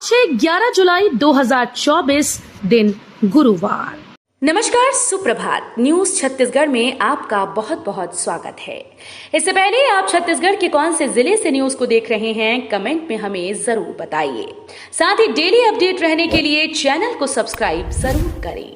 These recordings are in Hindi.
11 जुलाई 2024 दिन गुरुवार। नमस्कार, सुप्रभात। न्यूज छत्तीसगढ़ में आपका बहुत बहुत स्वागत है। इससे पहले आप छत्तीसगढ़ के कौन से जिले से न्यूज को देख रहे हैं, कमेंट में हमें जरूर बताइए। साथ ही डेली अपडेट रहने के लिए चैनल को सब्सक्राइब जरूर करें।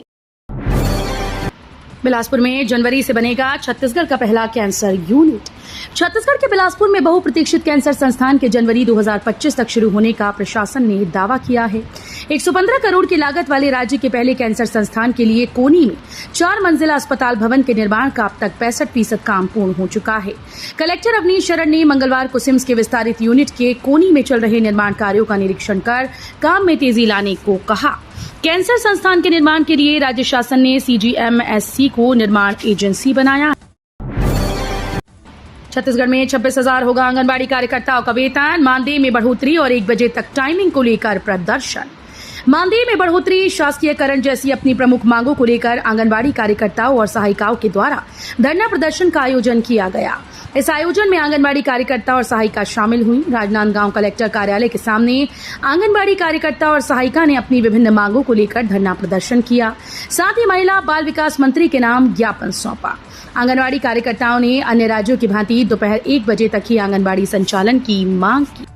बिलासपुर में जनवरी से बनेगा छत्तीसगढ़ का पहला कैंसर यूनिट। छत्तीसगढ़ के बिलासपुर में बहुप्रतीक्षित कैंसर संस्थान के जनवरी 2025 तक शुरू होने का प्रशासन ने दावा किया है। 115 करोड़ की लागत वाले राज्य के पहले कैंसर संस्थान के लिए कोनी में 4 मंजिला अस्पताल भवन के निर्माण का अब तक 65% काम पूर्ण हो चुका है। कलेक्टर अवनीश शरण ने मंगलवार को सिम्स के विस्तारित यूनिट के कोनी में चल रहे निर्माण कार्यों का निरीक्षण कर काम में तेजी लाने को कहा। कैंसर संस्थान के निर्माण के लिए राज्य शासन ने CGMSC को निर्माण एजेंसी बनाया। छत्तीसगढ़ में 26,000 होगा आंगनबाड़ी कार्यकर्ताओं का वेतन। मानदेय में बढ़ोतरी और 1 बजे तक टाइमिंग को लेकर प्रदर्शन। मानदेय में बढ़ोतरी, शासकीयकरण जैसी अपनी प्रमुख मांगों को लेकर आंगनबाड़ी कार्यकर्ताओं और सहायिकाओं के द्वारा धरना प्रदर्शन का आयोजन किया गया। इस आयोजन में आंगनबाड़ी कार्यकर्ता और सहायिका शामिल हुई। राजनांदगांव कलेक्टर कार्यालय के सामने आंगनबाड़ी कार्यकर्ता और सहायिका ने अपनी विभिन्न मांगों को लेकर धरना प्रदर्शन किया। साथ ही महिला बाल विकास मंत्री के नाम ज्ञापन सौंपा। आंगनबाड़ी कार्यकर्ताओं ने अन्य राज्यों की भांति दोपहर 1 बजे तक ही आंगनबाड़ी संचालन की मांग की।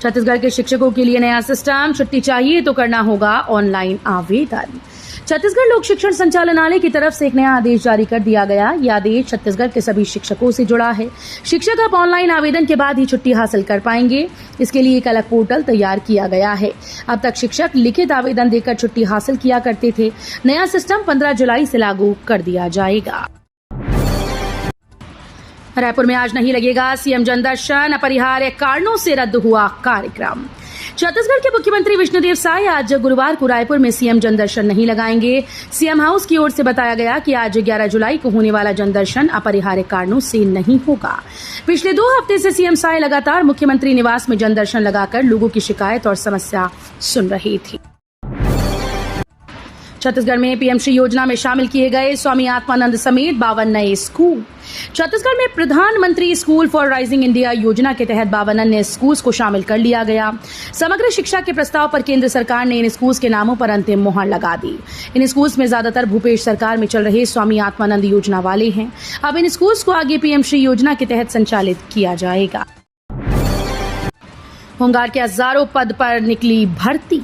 छत्तीसगढ़ के शिक्षकों के लिए नया सिस्टम। छुट्टी चाहिए तो करना होगा ऑनलाइन आवेदन। छत्तीसगढ़ लोक शिक्षण संचालनालय की तरफ से एक नया आदेश जारी कर दिया गया। यह आदेश छत्तीसगढ़ के सभी शिक्षकों से जुड़ा है। शिक्षक अब ऑनलाइन आवेदन के बाद ही छुट्टी हासिल कर पाएंगे। इसके लिए एक अलग पोर्टल तैयार किया गया है। अब तक शिक्षक लिखित आवेदन देकर छुट्टी हासिल किया करते थे। नया सिस्टम 15 जुलाई से लागू कर दिया जाएगा। रायपुर में आज नहीं लगेगा सीएम जनदर्शन। अपरिहार्य कारणों से रद्द हुआ कार्यक्रम। छत्तीसगढ़ के मुख्यमंत्री विष्णुदेव साय आज गुरुवार को रायपुर में सीएम जनदर्शन नहीं लगाएंगे। सीएम हाउस की ओर से बताया गया कि आज 11 जुलाई को होने वाला जनदर्शन अपरिहार्य कारणों से नहीं होगा। पिछले 2 हफ्ते से सीएम साय लगातार मुख्यमंत्री निवास में जनदर्शन लगाकर लोगों की शिकायत और समस्या सुन रही थी। छत्तीसगढ़ में पीएमश्री योजना में शामिल किए गए स्वामी आत्मानंद समेत 52 नए स्कूल। छत्तीसगढ़ में प्रधानमंत्री स्कूल फॉर राइजिंग इंडिया योजना के तहत 52 अन्य स्कूल्स को शामिल कर लिया गया। समग्र शिक्षा के प्रस्ताव पर केंद्र सरकार ने इन स्कूल्स के नामों पर अंतिम मुहर लगा दी। इन स्कूल्स में ज्यादातर भूपेश सरकार में चल रहे स्वामी आत्मानंद योजना वाले हैं। अब इन स्कूल्स को आगे पीएमश्री योजना के तहत संचालित किया जाएगा। होमगार्ड के हजारों पद पर निकली भर्ती।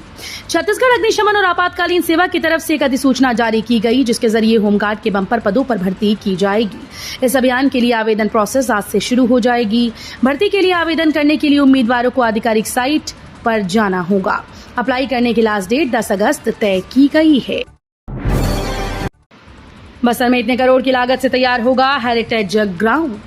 छत्तीसगढ़ अग्निशमन और आपातकालीन सेवा की तरफ से एक अधिसूचना जारी की गई, जिसके जरिए होमगार्ड के बंपर पदों पर भर्ती की जाएगी। इस अभियान के लिए आवेदन प्रोसेस आज से शुरू हो जाएगी। भर्ती के लिए आवेदन करने के लिए उम्मीदवारों को आधिकारिक साइट पर जाना होगा। अप्लाई करने की लास्ट डेट 10 अगस्त तय की गई है। बस्तर में इतने करोड़ की लागत से तैयार होगा हेरिटेज ग्राउंड।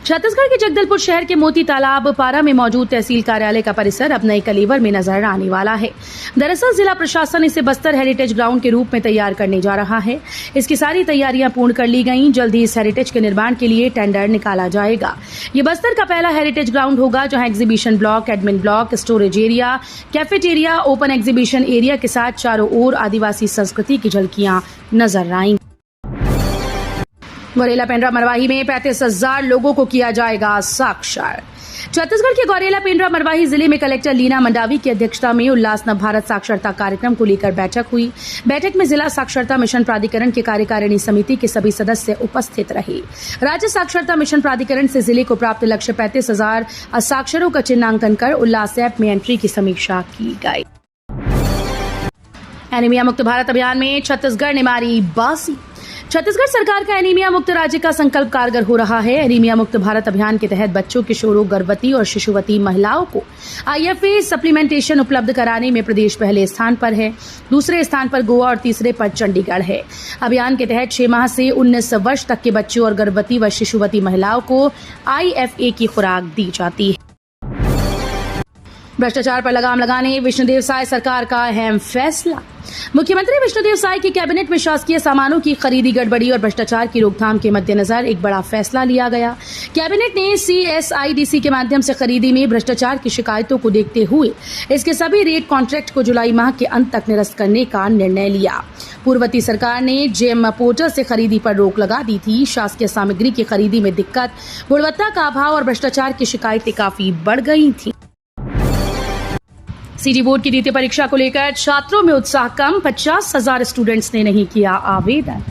छत्तीसगढ़ के जगदलपुर शहर के मोती तालाब पारा में मौजूद तहसील कार्यालय का परिसर अब नए कलेवर में नजर आने वाला है। दरअसल जिला प्रशासन इसे बस्तर हेरिटेज ग्राउंड के रूप में तैयार करने जा रहा है। इसकी सारी तैयारियां पूर्ण कर ली गईं। जल्द ही इस हेरिटेज के निर्माण के लिए टेंडर निकाला जाएगा। ये बस्तर का पहला हेरिटेज ग्राउंड होगा, जहां exhibition block, admin block, storage area, cafeteria, open exhibition area के साथ चारों ओर आदिवासी संस्कृति की झलकियां नजर आएंगी। गौरेला पेंड्रा मरवाही में 35,000 लोगों को किया जाएगा साक्षर। छत्तीसगढ़ के गौरेला पेंड्रा मरवाही जिले में कलेक्टर लीना मंडावी की अध्यक्षता में उल्लास नव भारत साक्षरता कार्यक्रम को लेकर बैठक हुई। बैठक में जिला साक्षरता मिशन प्राधिकरण के कार्यकारिणी समिति के सभी सदस्य उपस्थित रहे। राज्य साक्षरता मिशन प्राधिकरण से जिले को प्राप्त लक्ष्य 35,000 साक्षरों का चिन्हांकन कर उल्लास ऐप में एंट्री की समीक्षा की गई। एनीमिया मुक्त भारत अभियान में छत्तीसगढ़ ने मारी बाजी। छत्तीसगढ़ सरकार का एनीमिया मुक्त राज्य का संकल्प कारगर हो रहा है। एनीमिया मुक्त भारत अभियान के तहत बच्चों, किशोरों, गर्भवती और शिशुवती महिलाओं को IFA सप्लीमेंटेशन उपलब्ध कराने में प्रदेश पहले स्थान पर है। दूसरे स्थान पर गोवा और तीसरे पर चंडीगढ़ है। अभियान के तहत 6 माह से 19 वर्ष तक के बच्चों और गर्भवती व शिशुवती महिलाओं को IFA की खुराक दी जाती है। भ्रष्टाचार पर लगाम लगाने विष्णुदेव साय सरकार का अहम फैसला। मुख्यमंत्री विष्णुदेव साय की कैबिनेट में शासकीय सामानों की खरीदी, गड़बड़ी और भ्रष्टाचार की रोकथाम के मद्देनजर एक बड़ा फैसला लिया गया। कैबिनेट ने CSIDC के माध्यम से खरीदी में भ्रष्टाचार की शिकायतों को देखते हुए इसके सभी रेट कॉन्ट्रैक्ट को जुलाई माह के अंत तक निरस्त करने का निर्णय लिया। पूर्ववर्ती सरकार ने जेम पोर्टल से खरीदी पर रोक लगा दी थी। शासकीय सामग्री की खरीदी में दिक्कत, गुणवत्ता का अभाव और भ्रष्टाचार की शिकायतें काफी बढ़ गई थी। सीजी बोर्ड की द्वितीय परीक्षा को लेकर छात्रों में उत्साह कम, 50,000 स्टूडेंट्स ने नहीं किया आवेदन।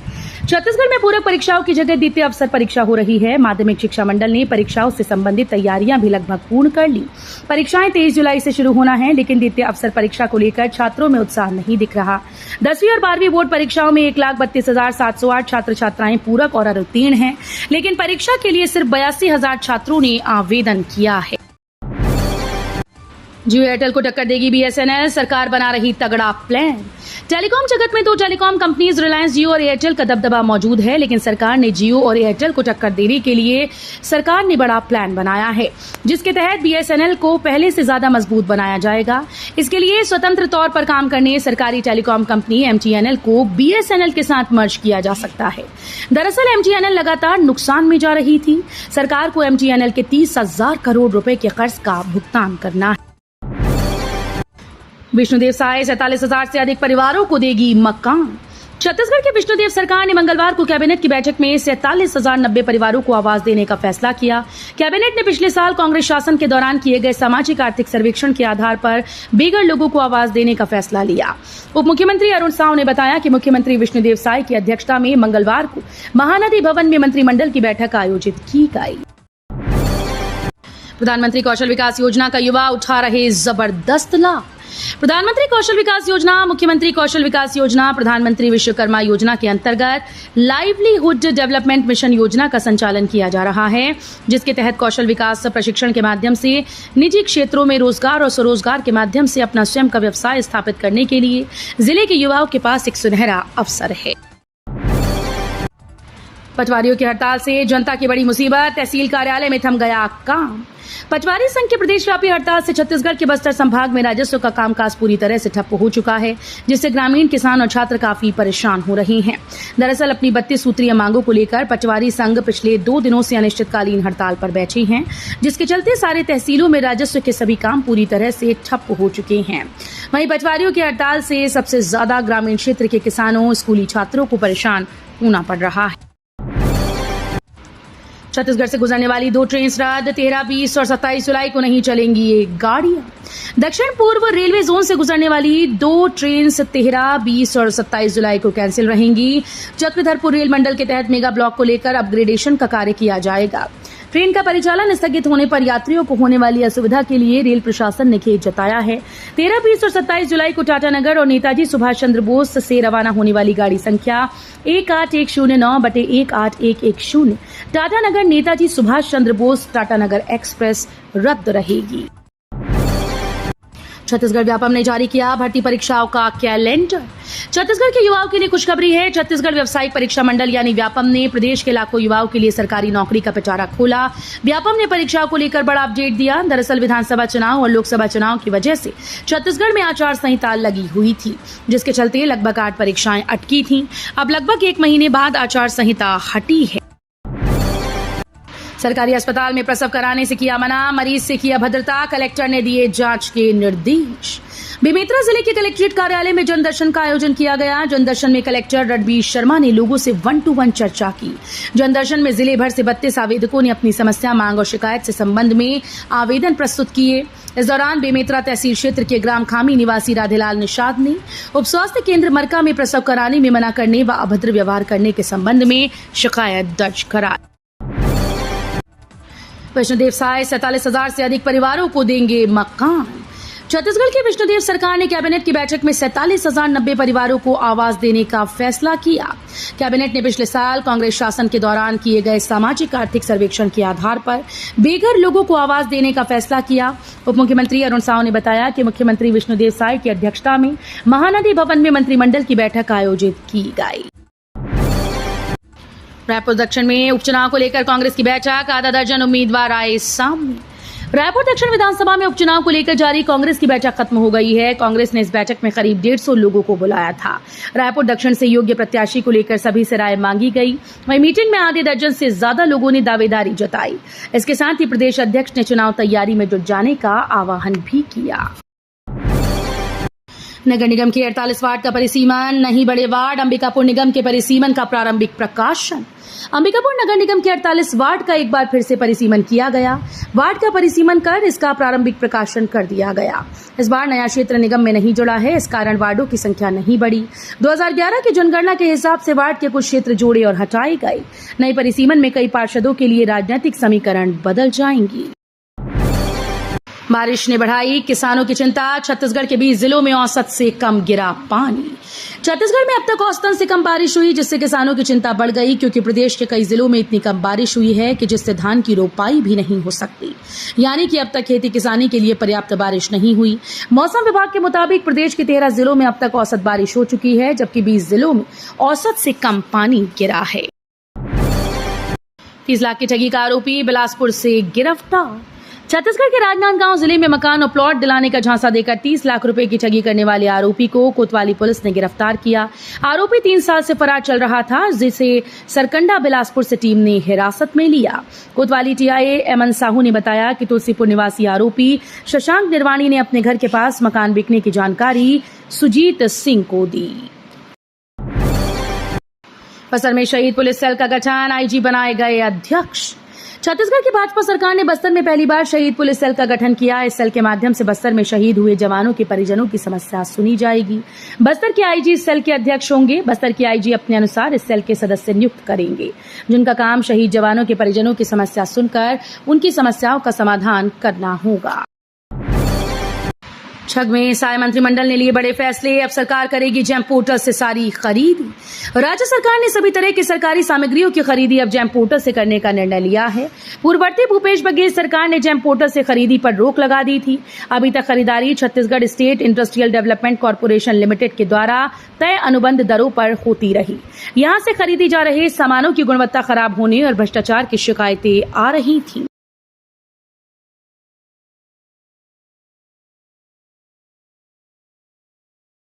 छत्तीसगढ़ में पूरक परीक्षाओं की जगह द्वितीय अवसर परीक्षा हो रही है। माध्यमिक शिक्षा मंडल ने परीक्षाओं से संबंधित तैयारियां भी लगभग पूर्ण कर ली। परीक्षाएं 23 जुलाई से शुरू होना है, लेकिन द्वितीय अवसर परीक्षा को लेकर छात्रों में उत्साह नहीं दिख रहा। 10वीं और 12वीं बोर्ड परीक्षाओं में 1,32,708 छात्र छात्राएं पूरक और उत्तीर्ण हैं, लेकिन परीक्षा के लिए सिर्फ 82,000 छात्रों ने आवेदन किया है। जियो एयरटेल को टक्कर देगी बीएसएनएल, सरकार बना रही तगड़ा प्लान। टेलीकॉम जगत में दो टेलीकॉम कंपनीज रिलायंस जियो और एयरटेल का दबदबा मौजूद है, लेकिन सरकार ने जियो और एयरटेल को टक्कर देने के लिए सरकार ने बड़ा प्लान बनाया है, जिसके तहत बीएसएनएल को पहले से ज्यादा मजबूत बनाया जाएगा। इसके लिए स्वतंत्र तौर पर काम करने सरकारी टेलीकॉम कंपनी एमटीएनएल को बीएसएनएल के साथ मर्ज किया जा सकता है। दरअसल एमटीएनएल लगातार नुकसान में जा रही थी। सरकार को एमटीएनएल के 30,000 करोड़ रुपए के कर्ज का भुगतान करना है। विष्णुदेव साय 47,000 से अधिक परिवारों को देगी मकान। छत्तीसगढ़ के विष्णुदेव सरकार ने मंगलवार को कैबिनेट की बैठक में 47,090 परिवारों को आवास देने का फैसला किया। कैबिनेट ने पिछले साल कांग्रेस शासन के दौरान किए गए सामाजिक आर्थिक सर्वेक्षण के आधार पर बेघर लोगों को आवास देने का फैसला लिया। उप मुख्यमंत्री अरुण साव ने बताया कि मुख्यमंत्री विष्णुदेव साय की अध्यक्षता में मंगलवार को महानदी भवन में मंत्रिमंडल की बैठक आयोजित की गई। प्रधानमंत्री कौशल विकास योजना का युवा उठा रहे जबरदस्त लाभ। प्रधानमंत्री कौशल विकास योजना, मुख्यमंत्री कौशल विकास योजना, प्रधानमंत्री विश्वकर्मा योजना के अंतर्गत लाइवलीहुड डेवलपमेंट मिशन योजना का संचालन किया जा रहा है, जिसके तहत कौशल विकास प्रशिक्षण के माध्यम से निजी क्षेत्रों में रोजगार और स्वरोजगार के माध्यम से अपना स्वयं का व्यवसाय स्थापित करने के लिए जिले के युवाओं के पास एक सुनहरा अवसर है। पटवारियों की हड़ताल से जनता की बड़ी मुसीबत, तहसील कार्यालय में थम गया काम। पटवारी संघ की प्रदेशव्यापी हड़ताल से छत्तीसगढ़ के बस्तर संभाग में राजस्व का कामकाज पूरी तरह से ठप हो चुका है, जिससे ग्रामीण किसान और छात्र काफी परेशान हो रहे हैं। दरअसल अपनी 32 सूत्रीय मांगों को लेकर पटवारी संघ पिछले 2 दिनों से अनिश्चितकालीन हड़ताल पर बैठे हैं, जिसके चलते सारे तहसीलों में राजस्व के सभी काम पूरी तरह से ठप हो चुके हैं। वहीं पटवारियों की हड़ताल से सबसे ज्यादा ग्रामीण क्षेत्र के किसानों, स्कूली छात्रों को परेशान होना पड़ रहा है। छत्तीसगढ़ से गुजरने वाली 2 ट्रेन रद्द, 13, 20 और 27 जुलाई को नहीं चलेंगी ये गाड़ियां। दक्षिण पूर्व रेलवे जोन से गुजरने वाली 2 ट्रेन 13, 20 और 27 जुलाई को कैंसिल रहेंगी। चक्रधरपुर रेल मंडल के तहत मेगा ब्लॉक को लेकर अपग्रेडेशन का कार्य किया जाएगा। ट्रेन का परिचालन स्थगित होने पर यात्रियों को होने वाली असुविधा के लिए रेल प्रशासन ने खेद जताया है। 13, 20 और 27 जुलाई को टाटानगर और नेताजी सुभाष चंद्र बोस से रवाना होने वाली गाड़ी संख्या 18109/18110 टाटानगर नेताजी सुभाष चंद्र बोस टाटानगर एक्सप्रेस रद्द रहेगी। छत्तीसगढ़ व्यापम ने जारी किया भर्ती परीक्षाओं का कैलेंडर। छत्तीसगढ़ के युवाओं के लिए खुशखबरी है। छत्तीसगढ़ व्यावसायिक परीक्षा मंडल यानी व्यापम ने प्रदेश के लाखों युवाओं के लिए सरकारी नौकरी का पिटारा खोला। व्यापम ने परीक्षाओं को लेकर बड़ा अपडेट दिया। दरअसल विधानसभा चुनाव और लोकसभा चुनाव की वजह से छत्तीसगढ़ में आचार संहिता लगी हुई थी, जिसके चलते लगभग 8 परीक्षाएं अटकी थीं। अब लगभग 1 महीने बाद आचार संहिता हटी है। सरकारी अस्पताल में प्रसव कराने से किया मना, मरीज से किया भद्रता, कलेक्टर ने दिए जांच के निर्देश। बेमेतरा जिले के कलेक्ट्रेट कार्यालय में जनदर्शन का आयोजन किया गया। जनदर्शन में कलेक्टर रणबीर शर्मा ने लोगों से 1-to-1 चर्चा की। जनदर्शन में जिले भर से 32 आवेदकों ने अपनी समस्या, मांग और शिकायत से संबंध में आवेदन प्रस्तुत किए। इस दौरान बेमेतरा तहसील क्षेत्र के ग्राम खामी निवासी राधेलाल निषाद ने उप स्वास्थ्य केंद्र मरका में प्रसव कराने में मना करने व अभद्र व्यवहार करने के संबंध में शिकायत दर्ज कराई। विष्णुदेव साय 47,000 से अधिक परिवारों को देंगे मकान। छत्तीसगढ़ की विष्णुदेव सरकार ने कैबिनेट की बैठक में 47,090 परिवारों को आवास देने का फैसला किया। कैबिनेट ने पिछले साल कांग्रेस शासन के दौरान किए गए सामाजिक आर्थिक सर्वेक्षण के आधार पर बेघर लोगों को आवास देने का फैसला किया। उप मुख्यमंत्री अरुण साव ने बताया कि मुख्यमंत्री विष्णुदेव साय की अध्यक्षता में महानदी भवन में मंत्रिमंडल की बैठक आयोजित की गई। रायपुर दक्षिण में उपचुनाव को लेकर कांग्रेस की बैठक, आधा दर्जन उम्मीदवार आए सामने। रायपुर दक्षिण विधानसभा में उपचुनाव को लेकर जारी कांग्रेस की बैठक खत्म हो गई है। कांग्रेस ने इस बैठक में करीब 150 लोगों को बुलाया था। रायपुर दक्षिण से योग्य प्रत्याशी को लेकर सभी से राय मांगी गई। वहीं मीटिंग में आधे दर्जन से ज्यादा लोगों ने दावेदारी जताई। इसके साथ ही प्रदेश अध्यक्ष ने चुनाव तैयारी में जुट जाने का आह्वान भी किया। नगर निगम के 48 वार्ड का परिसीमन, नहीं बड़े वार्ड अंबिकापुर निगम के परिसीमन का प्रारंभिक प्रकाशन। अंबिकापुर नगर निगम के 48 वार्ड का एक बार फिर से परिसीमन किया गया। वार्ड का परिसीमन कर इसका प्रारंभिक प्रकाशन कर दिया गया। इस बार नया क्षेत्र निगम में नहीं जुड़ा है, इस कारण वार्डों की संख्या नहीं बढ़ी। 2011 की जनगणना के हिसाब से वार्ड के कुछ क्षेत्र जोड़े और हटाए गए। नए परिसीमन में कई पार्षदों के लिए राजनीतिक समीकरण बदल जाएंगी। बारिश ने बढ़ाई किसानों की चिंता, छत्तीसगढ़ के 20 जिलों में औसत से कम गिरा पानी। छत्तीसगढ़ में अब तक औसतन से कम बारिश हुई, जिससे किसानों की चिंता बढ़ गई, क्योंकि प्रदेश के कई जिलों में इतनी कम बारिश हुई है कि जिससे धान की रोपाई भी नहीं हो सकती। यानी कि अब तक खेती किसानी के लिए पर्याप्त बारिश नहीं हुई। मौसम विभाग के मुताबिक प्रदेश के 13 जिलों में अब तक औसत बारिश हो चुकी है, जबकि 20 जिलों में औसत से कम पानी गिरा है। 30 लाख की ठगी का आरोपी बिलासपुर से गिरफ्तार। छत्तीसगढ़ के राजनांदगांव जिले में मकान और प्लॉट दिलाने का झांसा देकर 30 लाख रुपए की ठगी करने वाले आरोपी को कोतवाली पुलिस ने गिरफ्तार किया। आरोपी 3 साल से फरार चल रहा था, जिसे सरकंडा बिलासपुर से टीम ने हिरासत में लिया। कोतवाली टीआई एमएन साहू ने बताया कि तुलसीपुर निवासी आरोपी शशांक निर्वाणी ने अपने घर के पास मकान बिकने की जानकारी सुजीत सिंह को दी। बस्तर में शहीद पुलिस सेल का गठन, आईजी बनाए गए अध्यक्ष। छत्तीसगढ़ की भाजपा सरकार ने बस्तर में पहली बार शहीद पुलिस सेल का गठन किया। इस सेल के माध्यम से बस्तर में शहीद हुए जवानों के परिजनों की समस्या सुनी जाएगी। बस्तर के आईजी इस सेल के अध्यक्ष होंगे। बस्तर के आईजी अपने अनुसार इस सेल के सदस्य नियुक्त करेंगे, जिनका काम शहीद जवानों के परिजनों की समस्या सुनकर उनकी समस्याओं का समाधान करना होगा। छग में साय मंत्रिमंडल ने लिए बड़े फैसले, अब सरकार करेगी जेम पोर्टल से सारी खरीदी। राज्य सरकार ने सभी तरह की सरकारी सामग्रियों की खरीदी अब जेम पोर्टल से करने का निर्णय लिया है। पूर्ववर्ती भूपेश बघेल सरकार ने जेम पोर्टल से खरीदी पर रोक लगा दी थी। अभी तक खरीदारी Chhattisgarh state industrial development corporation limited के द्वारा तय अनुबंध दरों पर होती रही। यहां से खरीदी जा रहे सामानों की गुणवत्ता खराब होने और भ्रष्टाचार की शिकायतें आ रही थी।